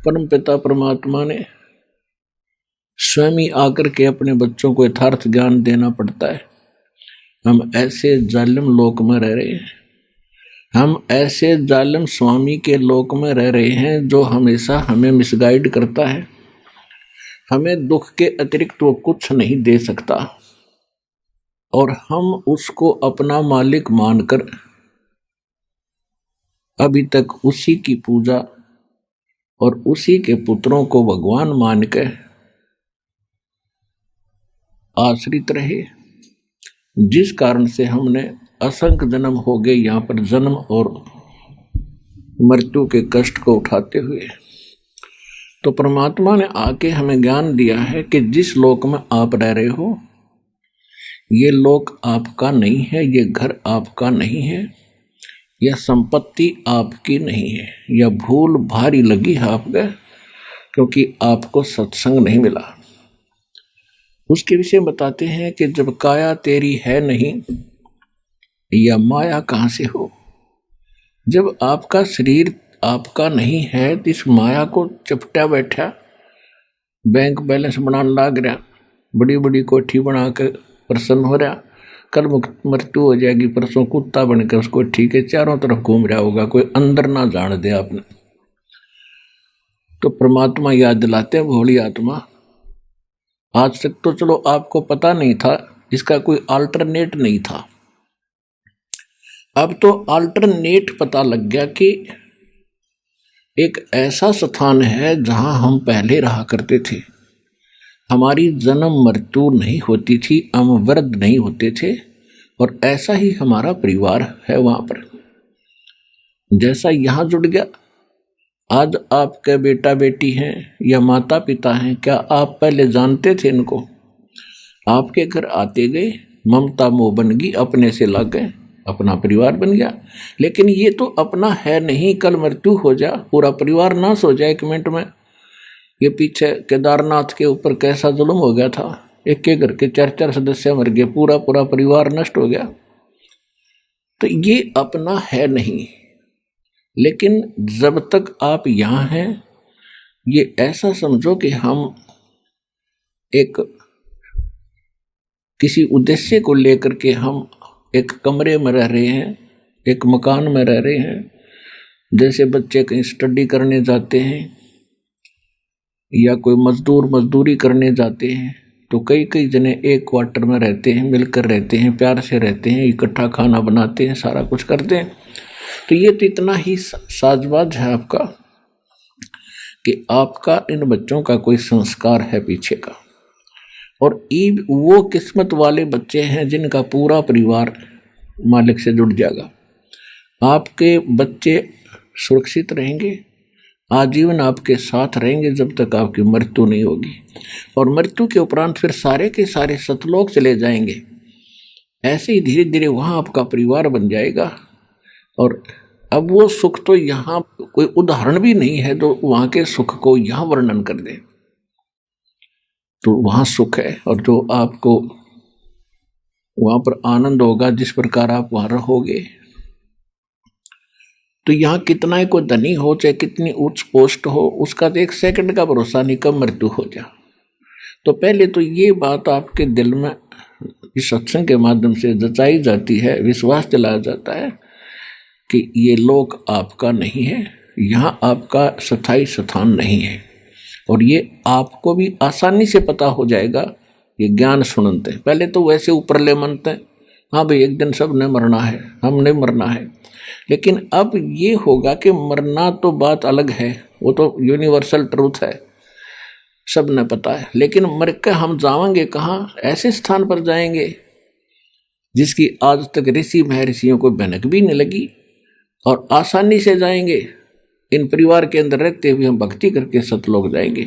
परम पिता परमात्मा ने स्वयं ही आकर के अपने बच्चों को यथार्थ ज्ञान देना पड़ता है। हम ऐसे जालिम लोक में रह रहे हैं, हम ऐसे जालिम स्वामी के लोक में रह रहे हैं जो हमेशा हमें मिसगाइड करता है। हमें दुख के अतिरिक्त वो कुछ नहीं दे सकता और हम उसको अपना मालिक मानकर अभी तक उसी की पूजा और उसी के पुत्रों को भगवान मान के आश्रित रहे, जिस कारण से हमने असंख्य जन्म हो गए यहाँ पर जन्म और मृत्यु के कष्ट को उठाते हुए। तो परमात्मा ने आके हमें ज्ञान दिया है कि जिस लोक में आप रह रहे हो ये लोक आपका नहीं है, ये घर आपका नहीं है, यह संपत्ति आपकी नहीं है। यह भूल भारी लगी है आपको क्योंकि आपको सत्संग नहीं मिला। उसके विषय बताते हैं कि जब काया तेरी है नहीं या माया कहाँ से हो। जब आपका शरीर आपका नहीं है तो इस माया को चपटा बैठा, बैंक बैलेंस बनाने लग रहा, बड़ी बड़ी कोठी बना कर प्रसन्न हो रहा, कल मृत्यु हो जाएगी, परसों कुत्ता बनकर उसको ठीक है चारों तरफ घूम रहा होगा, कोई अंदर ना जान दे आपने। तो परमात्मा याद दिलाते हैं, भोली आत्मा आज तक तो चलो आपको पता नहीं था, इसका कोई अल्टरनेट नहीं था, अब तो अल्टरनेट पता लग गया कि एक ऐसा स्थान है जहां हम पहले रहा करते थे। हमारी जन्म मृत्यु नहीं होती थी, हम वृद्ध नहीं होते थे और ऐसा ही हमारा परिवार है वहां पर, जैसा यहां जुड़ गया। आज आपके बेटा बेटी हैं या माता पिता हैं, क्या आप पहले जानते थे इनको? आपके घर आते गए, ममता मोह बन गई, अपने से लग गए, अपना परिवार बन गया। लेकिन ये तो अपना है नहीं, कल मृत्यु हो जा पूरा परिवार नाश हो जाए 1 मिनट में। ये पीछे केदारनाथ के ऊपर कैसा जुल्म हो गया था, एक के घर के 4-4 सदस्य मर गए, पूरा पूरा परिवार नष्ट हो गया। तो ये अपना है नहीं। लेकिन जब तक आप यहाँ हैं ये ऐसा समझो कि हम एक किसी उद्देश्य को लेकर के हम एक कमरे में रह रहे हैं, एक मकान में रह रहे हैं। जैसे बच्चे कहीं स्टडी करने जाते हैं या कोई मजदूर मजदूरी करने जाते हैं तो कई कई जने एक क्वार्टर में रहते हैं, मिलकर रहते हैं, प्यार से रहते हैं, इकट्ठा खाना बनाते हैं, सारा कुछ करते हैं। तो ये तो इतना ही साजबाज है आपका कि आपका इन बच्चों का कोई संस्कार है पीछे का। और वो किस्मत वाले बच्चे हैं जिनका पूरा परिवार मालिक से जुड़ जाएगा। आपके बच्चे सुरक्षित रहेंगे, आजीवन आपके साथ रहेंगे जब तक आपकी मृत्यु नहीं होगी। और मृत्यु के उपरांत फिर सारे के सारे सतलोक चले जाएंगे। ऐसे ही धीरे धीरे वहाँ आपका परिवार बन जाएगा। और अब वो सुख तो यहाँ कोई उदाहरण भी नहीं है जो वहाँ के सुख को यहाँ वर्णन कर दे। तो वहाँ सुख है और जो आपको वहाँ पर आनंद होगा जिस प्रकार आप वहाँ रहोगे। तो यहाँ कितना ही कोई धनी हो चाहे कितनी उच्च पोस्ट हो, उसका तो 1 सेकंड का भरोसा नहीं कब मृत्यु हो जा। तो पहले तो ये बात आपके दिल में इस सत्संग के माध्यम से जचाई जाती है, विश्वास दिलाया जाता है कि ये लोक आपका नहीं है, यहाँ आपका स्थायी स्थान नहीं है। और ये आपको भी आसानी से पता हो जाएगा ये ज्ञान सुनते। पहले तो वैसे ऊपर ले मनते हैं, हाँ भाई एक दिन सब ने मरना है, हमने मरना है। लेकिन अब ये होगा कि मरना तो बात अलग है, वो तो यूनिवर्सल ट्रूथ है, सब ने पता है। लेकिन मर के हम जाएंगे कहाँ? ऐसे स्थान पर जाएंगे जिसकी आज तक ऋषि महर्षियों को भनक भी नहीं लगी, और आसानी से जाएंगे। इन परिवार के अंदर रहते हुए हम भक्ति करके सतलोक जाएंगे।